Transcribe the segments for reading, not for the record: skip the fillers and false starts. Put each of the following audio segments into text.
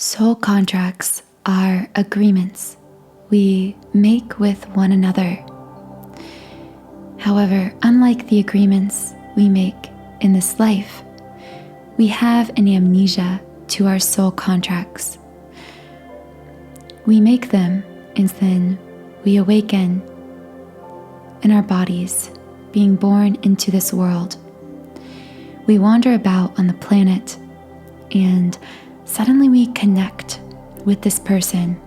Soul contracts are agreements we make with one another. However, unlike the agreements we make in this life, we have an amnesia to our soul contracts. We make them and then we awaken in our bodies, being born into this world. We wander about on the planet and suddenly we connect with this person,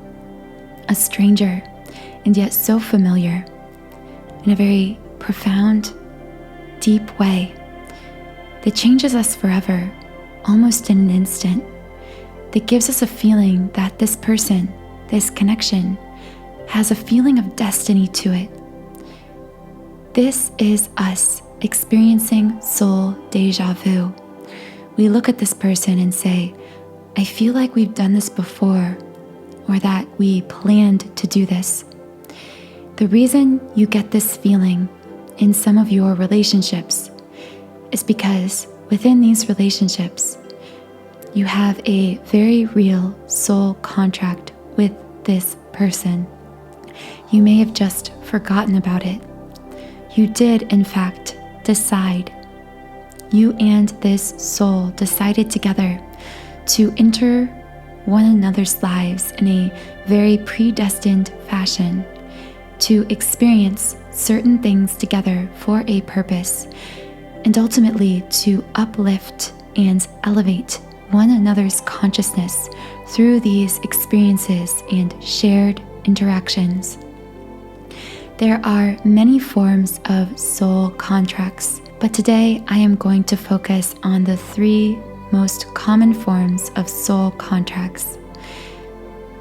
a stranger, and yet so familiar, in a very profound, deep way that changes us forever, almost in an instant, that gives us a feeling that this person, this connection, has a feeling of destiny to it. This is us experiencing soul deja vu. We look at this person and say, I feel like we've done this before, or that we planned to do this. The reason you get this feeling in some of your relationships is because within these relationships, you have a very real soul contract with this person. You may have just forgotten about it. You did, in fact, decide. You and this soul decided together to enter one another's lives in a very predestined fashion, to experience certain things together for a purpose, and ultimately to uplift and elevate one another's consciousness through these experiences and shared interactions. There are many forms of soul contracts, but today I am going to focus on the 3 most common forms of soul contracts.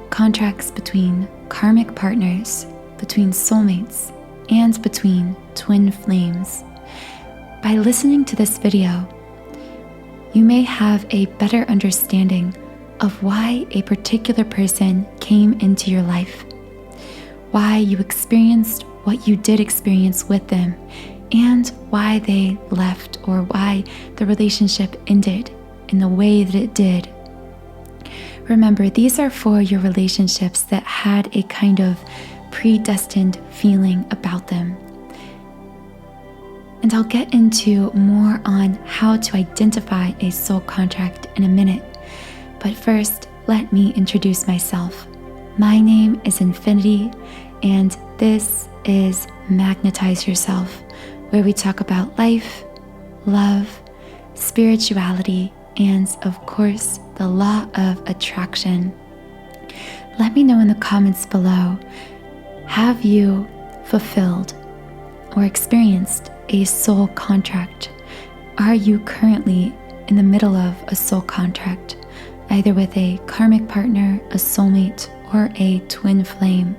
Contracts between karmic partners, between soulmates, and between twin flames. By listening to this video, you may have a better understanding of why a particular person came into your life, why you experienced what you did experience with them, and why they left, or why the relationship ended in the way that it did. Remember, these are for your relationships that had a kind of predestined feeling about them. And I'll get into more on how to identify a soul contract in a minute. But first, let me introduce myself. My name is Infinity, and this is Magnetize Yourself, where we talk about life, love, spirituality, and of course, the law of attraction. Let me know in the comments below, have you fulfilled or experienced a soul contract? Are you currently in the middle of a soul contract, either with a karmic partner, a soulmate, or a twin flame?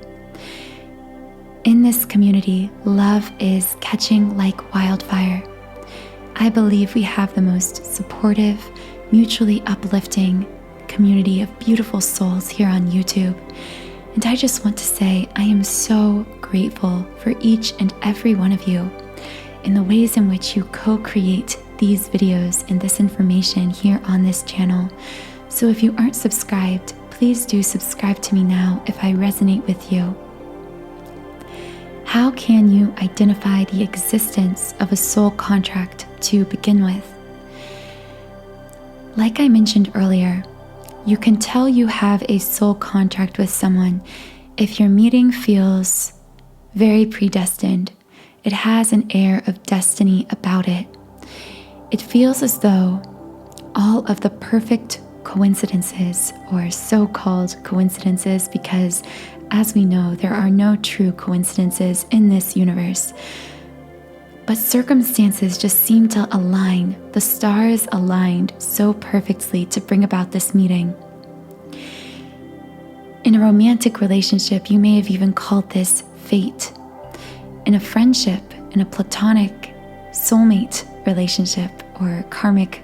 In this community, love is catching like wildfire. I believe we have the most supportive, mutually uplifting community of beautiful souls here on YouTube. And I just want to say I am so grateful for each and every one of you in the ways in which you co-create these videos and this information here on this channel. So if you aren't subscribed, please do subscribe to me now if I resonate with you. How can you identify the existence of a soul contract to begin with? Like I mentioned earlier, you can tell you have a soul contract with someone if your meeting feels very predestined. It has an air of destiny about it. It feels as though all of the perfect coincidences, or so-called coincidences, because as we know, there are no true coincidences in this universe. But circumstances just seem to align. The stars aligned so perfectly to bring about this meeting. In a romantic relationship, you may have even called this fate. In a friendship, in a platonic soulmate relationship or karmic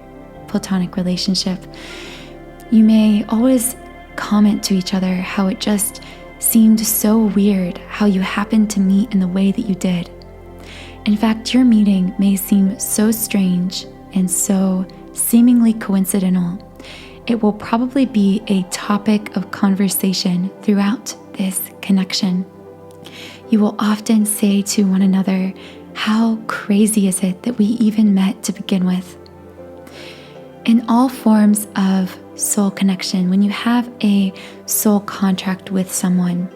platonic relationship, you may always comment to each other how it just seemed so weird how you happened to meet in the way that you did. In fact, your meeting may seem so strange and so seemingly coincidental it will probably be a topic of conversation throughout this connection. You will often say to one another, how crazy is it that we even met to begin with? In all forms of soul connection, when you have a soul contract with someone,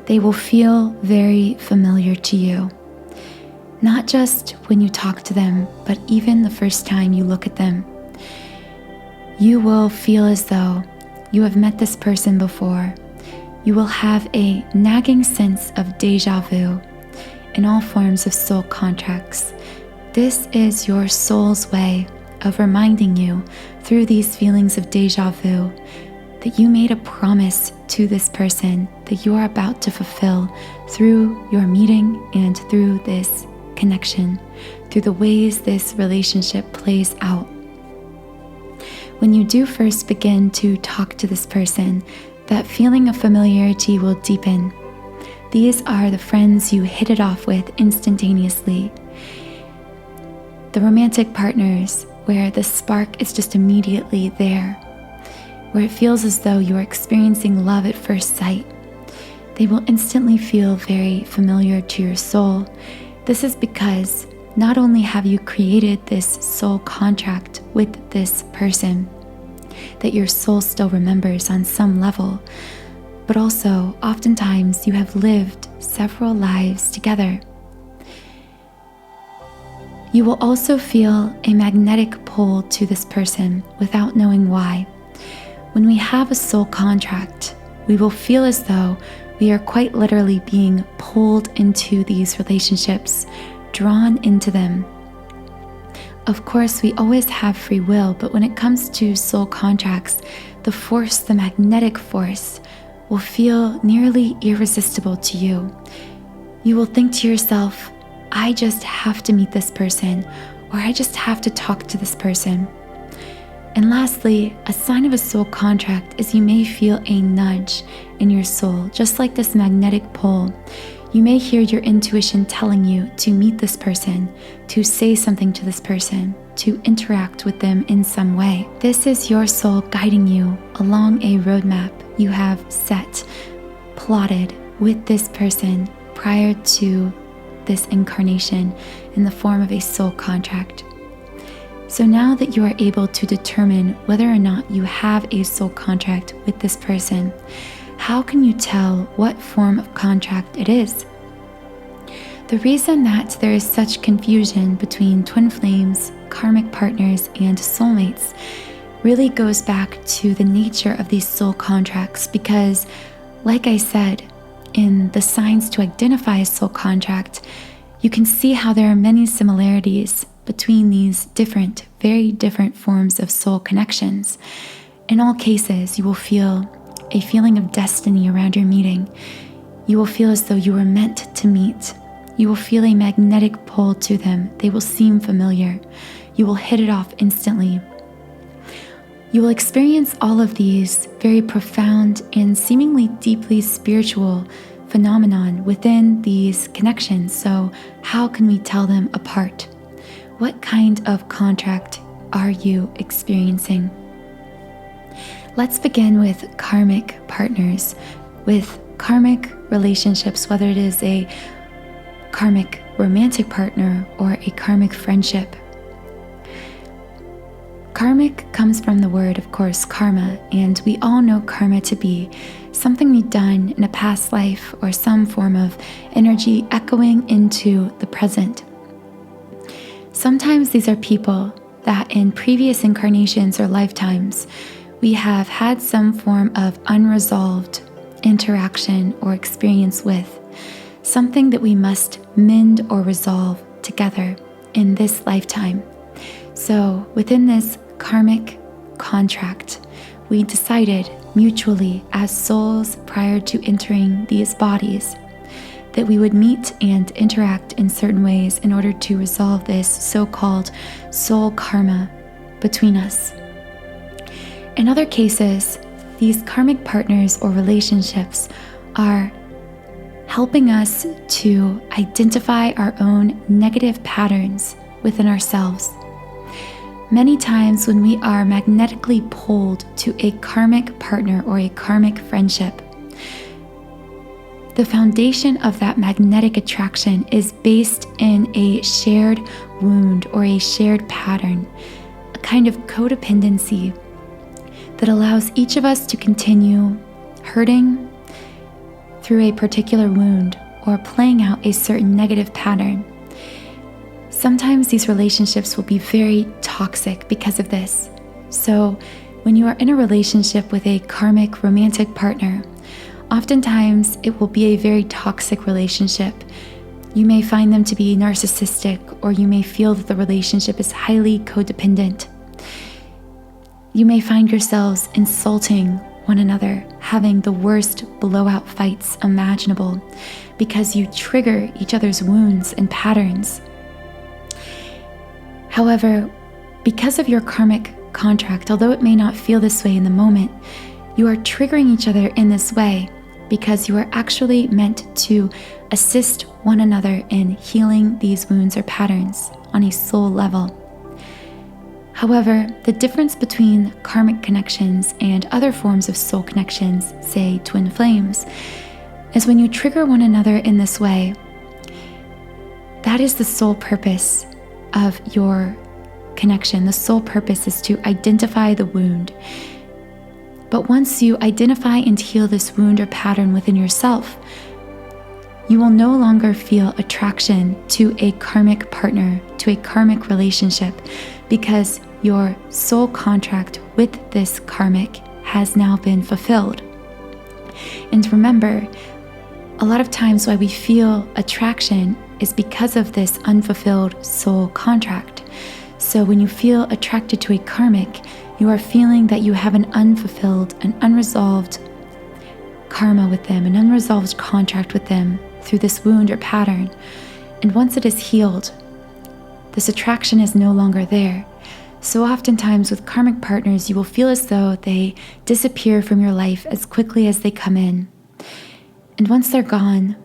they will feel very familiar to you. Not just when you talk to them, but even the first time you look at them. You will feel as though you have met this person before. You will have a nagging sense of deja vu in all forms of soul contracts. This is your soul's way of reminding you through these feelings of deja vu that you made a promise to this person that you are about to fulfill through your meeting and through this connection, through the ways this relationship plays out. When you do first begin to talk to this person, that feeling of familiarity will deepen. These are the friends you hit it off with instantaneously. The romantic partners where the spark is just immediately there, where it feels as though you are experiencing love at first sight. They will instantly feel very familiar to your soul. This is because not only have you created this soul contract with this person that your soul still remembers on some level, but also oftentimes you have lived several lives together. You will also feel a magnetic pull to this person without knowing why. When we have a soul contract, we will feel as though we are quite literally being pulled into these relationships, drawn into them. Of course, we always have free will, but when it comes to soul contracts, the force, the magnetic force, will feel nearly irresistible to you. You will think to yourself, I just have to meet this person, or I just have to talk to this person. And lastly, a sign of a soul contract is you may feel a nudge in your soul, just like this magnetic pull. You may hear your intuition telling you to meet this person, to say something to this person, to interact with them in some way. This is your soul guiding you along a roadmap you have set, plotted with this person prior to this incarnation in the form of a soul contract. So now that you are able to determine whether or not you have a soul contract with this person, how can you tell what form of contract it is? The reason that there is such confusion between twin flames, karmic partners, and soulmates really goes back to the nature of these soul contracts, because, like I said, in the signs to identify a soul contract, you can see how there are many similarities between these different, very different forms of soul connections. In all cases, you will feel a feeling of destiny around your meeting. You will feel as though you were meant to meet. You will feel a magnetic pull to them. They will seem familiar. You will hit it off instantly. You will experience all of these very profound and seemingly deeply spiritual phenomenon within these connections. So how can we tell them apart? What kind of contract are you experiencing? Let's begin with karmic partners. With karmic relationships, whether it is a karmic romantic partner or a karmic friendship. Karmic comes from the word, of course, karma, and we all know karma to be something we've done in a past life or some form of energy echoing into the present. Sometimes these are people that in previous incarnations or lifetimes, we have had some form of unresolved interaction or experience with, something that we must mend or resolve together in this lifetime. So within this karmic contract, we decided mutually as souls prior to entering these bodies that we would meet and interact in certain ways in order to resolve this so-called soul karma between us. In other cases, these karmic partners or relationships are helping us to identify our own negative patterns within ourselves. Many times when we are magnetically pulled to a karmic partner or a karmic friendship, the foundation of that magnetic attraction is based in a shared wound or a shared pattern, a kind of codependency that allows each of us to continue hurting through a particular wound or playing out a certain negative pattern. Sometimes these relationships will be very toxic because of this. So when you are in a relationship with a karmic romantic partner, oftentimes it will be a very toxic relationship. You may find them to be narcissistic, or you may feel that the relationship is highly codependent. You may find yourselves insulting one another, having the worst blowout fights imaginable because you trigger each other's wounds and patterns. However, because of your karmic contract, although it may not feel this way in the moment, you are triggering each other in this way because you are actually meant to assist one another in healing these wounds or patterns on a soul level. However, the difference between karmic connections and other forms of soul connections, say twin flames, is when you trigger one another in this way, that is the sole purpose of your connection. The sole purpose is to identify the wound. But once you identify and heal this wound or pattern within yourself, you will no longer feel attraction to a karmic partner, to a karmic relationship, because your soul contract with this karmic has now been fulfilled. And remember, a lot of times why we feel attraction is because of this unfulfilled soul contract. So when you feel attracted to a karmic, you are feeling that you have an unfulfilled, an unresolved karma with them, an unresolved contract with them through this wound or pattern. And once it is healed, this attraction is no longer there. So oftentimes with karmic partners, you will feel as though they disappear from your life as quickly as they come in. And once they're gone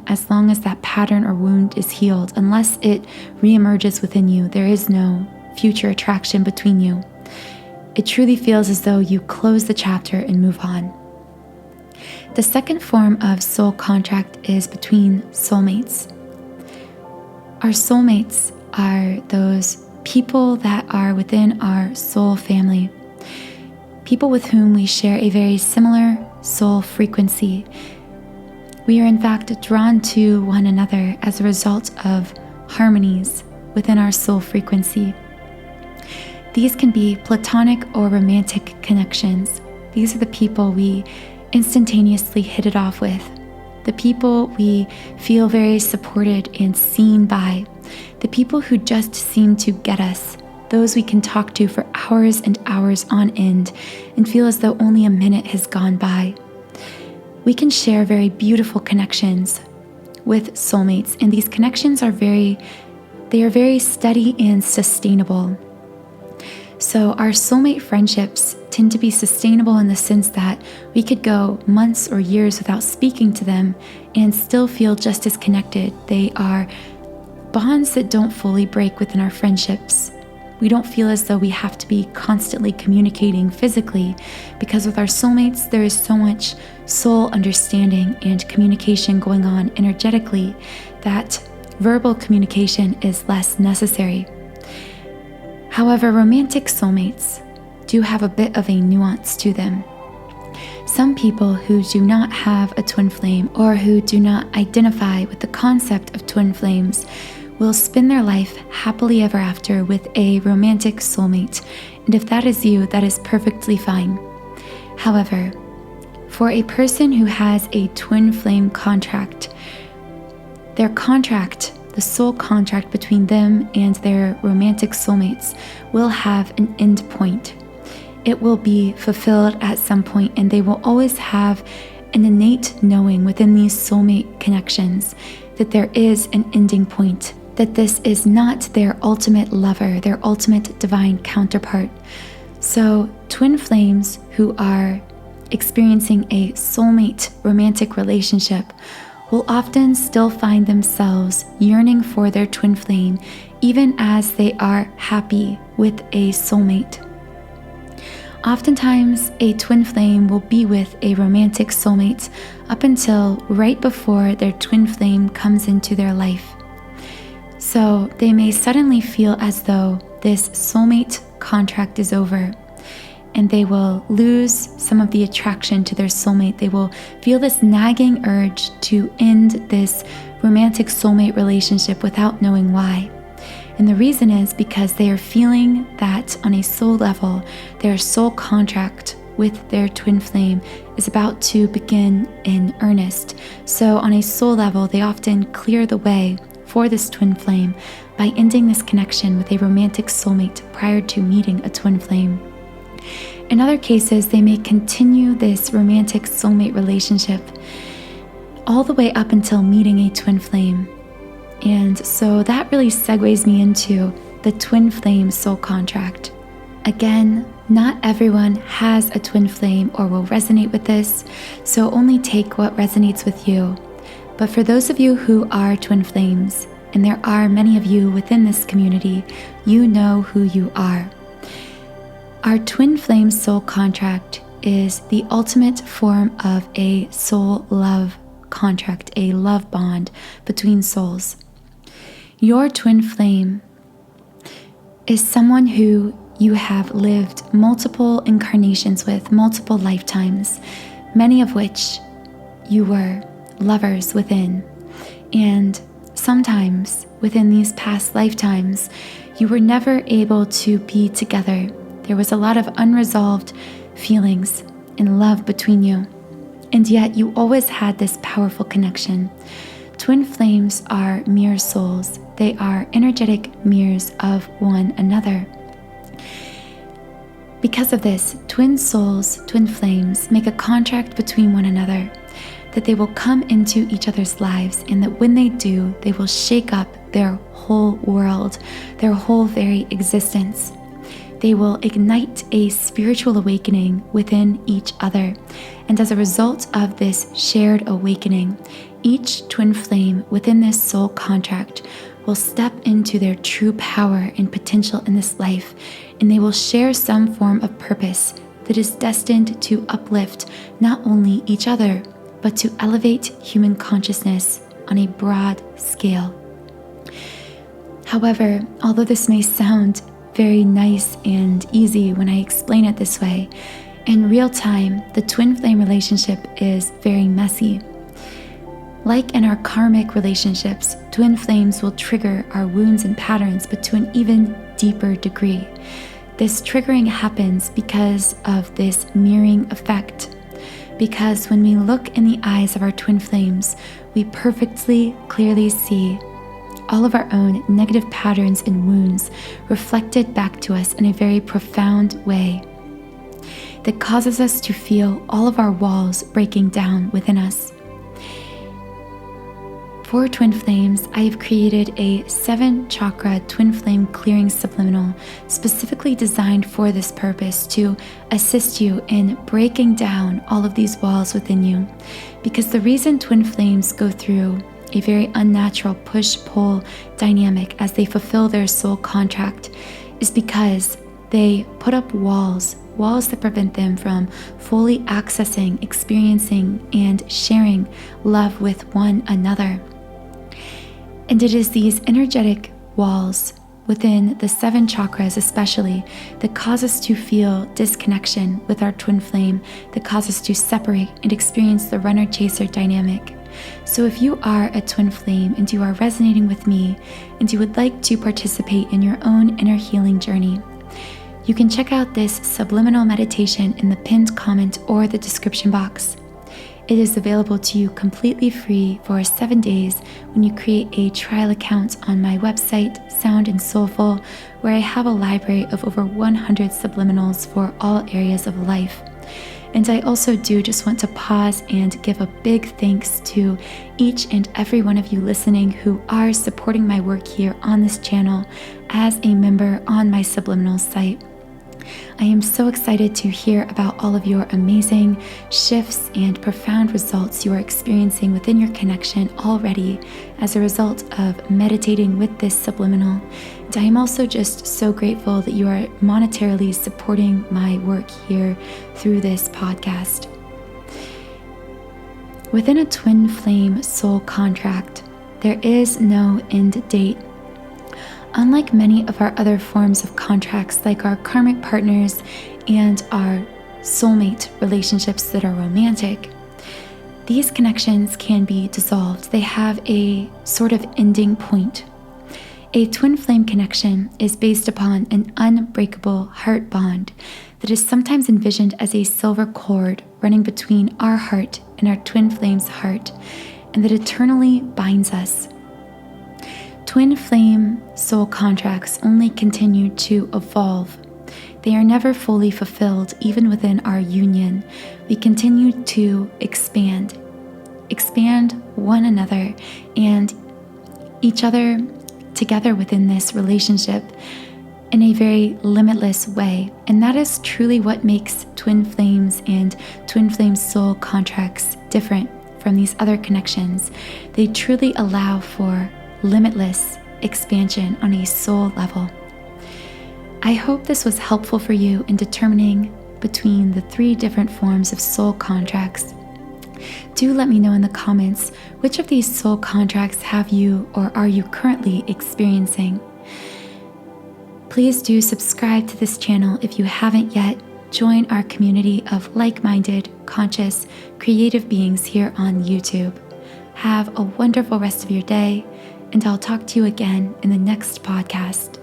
as long as that pattern or wound is healed. Unless it reemerges within you, there is no future attraction between you. It truly feels as though you close the chapter and move on. The second form of soul contract is between soulmates. Our soulmates are those people that are within our soul family, people with whom we share a very similar soul frequency. We are in fact drawn to one another as a result of harmonies within our soul frequency. These can be platonic or romantic connections. These are the people we instantaneously hit it off with, the people we feel very supported and seen by, the people who just seem to get us, those we can talk to for hours and hours on end and feel as though only a minute has gone by. We can share very beautiful connections with soulmates, and these connections are very steady and sustainable. So our soulmate friendships tend to be sustainable in the sense that we could go months or years without speaking to them and still feel just as connected. They are bonds that don't fully break within our friendships. We don't feel as though we have to be constantly communicating physically, because with our soulmates, there is so much soul understanding and communication going on energetically that verbal communication is less necessary. However, romantic soulmates do have a bit of a nuance to them. Some people who do not have a twin flame or who do not identify with the concept of twin flames will spend their life happily ever after with a romantic soulmate. And if that is you, that is perfectly fine. However, for a person who has a twin flame contract, their contract, the soul contract between them and their romantic soulmates, will have an end point. It will be fulfilled at some point, and they will always have an innate knowing within these soulmate connections that there is an ending point, that this is not their ultimate lover, their ultimate divine counterpart. So twin flames who are experiencing a soulmate romantic relationship will often still find themselves yearning for their twin flame, even as they are happy with a soulmate. Oftentimes, a twin flame will be with a romantic soulmate up until right before their twin flame comes into their life. So they may suddenly feel as though this soulmate contract is over, and they will lose some of the attraction to their soulmate. They will feel this nagging urge to end this romantic soulmate relationship without knowing why. And the reason is because they are feeling that on a soul level, their soul contract with their twin flame is about to begin in earnest. So on a soul level, they often clear the way for this twin flame by ending this connection with a romantic soulmate prior to meeting a twin flame. In other cases, they may continue this romantic soulmate relationship all the way up until meeting a twin flame. And so that really segues me into the twin flame soul contract. Again, not everyone has a twin flame or will resonate with this, so only take what resonates with you. But for those of you who are twin flames, and there are many of you within this community, you know who you are. Our twin flame soul contract is the ultimate form of a soul love contract, a love bond between souls. Your twin flame is someone who you have lived multiple incarnations with, multiple lifetimes, many of which you were lovers within. And sometimes within these past lifetimes, you were never able to be together. There was a lot of unresolved feelings and love between you. And yet you always had this powerful connection. Twin flames are mirror souls. They are energetic mirrors of one another. Because of this, twin souls, twin flames, make a contract between one another that they will come into each other's lives, and that when they do, they will shake up their whole world, their whole very existence. They will ignite a spiritual awakening within each other. And as a result of this shared awakening, each twin flame within this soul contract will step into their true power and potential in this life, and they will share some form of purpose that is destined to uplift not only each other, but to elevate human consciousness on a broad scale. However, although this may sound very nice and easy when I explain it this way, in real time, the twin flame relationship is very messy. Like in our karmic relationships, twin flames will trigger our wounds and patterns, but to an even deeper degree. This triggering happens because of this mirroring effect. Because when we look in the eyes of our twin flames, we perfectly clearly see all of our own negative patterns and wounds reflected back to us in a very profound way that causes us to feel all of our walls breaking down within us. For twin flames, I have created a 7-chakra twin flame clearing subliminal specifically designed for this purpose, to assist you in breaking down all of these walls within you. Because the reason twin flames go through a very unnatural push-pull dynamic as they fulfill their soul contract is because they put up walls that prevent them from fully accessing, experiencing, and sharing love with one another. And it is these energetic walls within the 7 chakras especially that cause us to feel disconnection with our twin flame, that cause us to separate and experience the runner-chaser dynamic. So if you are a twin flame and you are resonating with me and you would like to participate in your own inner healing journey, you can check out this subliminal meditation in the pinned comment or the description box. It is available to you completely free for 7 days when you create a trial account on my website, Sound and Soulful, where I have a library of over 100 subliminals for all areas of life. And I also do just want to pause and give a big thanks to each and every one of you listening who are supporting my work here on this channel as a member on my subliminal site. I am so excited to hear about all of your amazing shifts and profound results you are experiencing within your connection already as a result of meditating with this subliminal. And I am also just so grateful that you are monetarily supporting my work here through this podcast. Within a twin flame soul contract, there is no end date. Unlike many of our other forms of contracts, like our karmic partners and our soulmate relationships that are romantic, these connections can be dissolved. They have a sort of ending point. A twin flame connection is based upon an unbreakable heart bond that is sometimes envisioned as a silver cord running between our heart and our twin flame's heart, and that eternally binds us. Twin flame soul contracts only continue to evolve. They are never fully fulfilled, even within our union. We continue to expand one another and each other together within this relationship in a very limitless way. And that is truly what makes twin flames and twin flame soul contracts different from these other connections. They truly allow for limitless expansion on a soul level. I hope this was helpful for you in determining between the 3 different forms of soul contracts. Do let me know in the comments which of these soul contracts have you or are you currently experiencing. Please do subscribe to this channel if you haven't yet. Join our community of like-minded, conscious, creative beings here on YouTube. Have a wonderful rest of your day, and I'll talk to you again in the next podcast.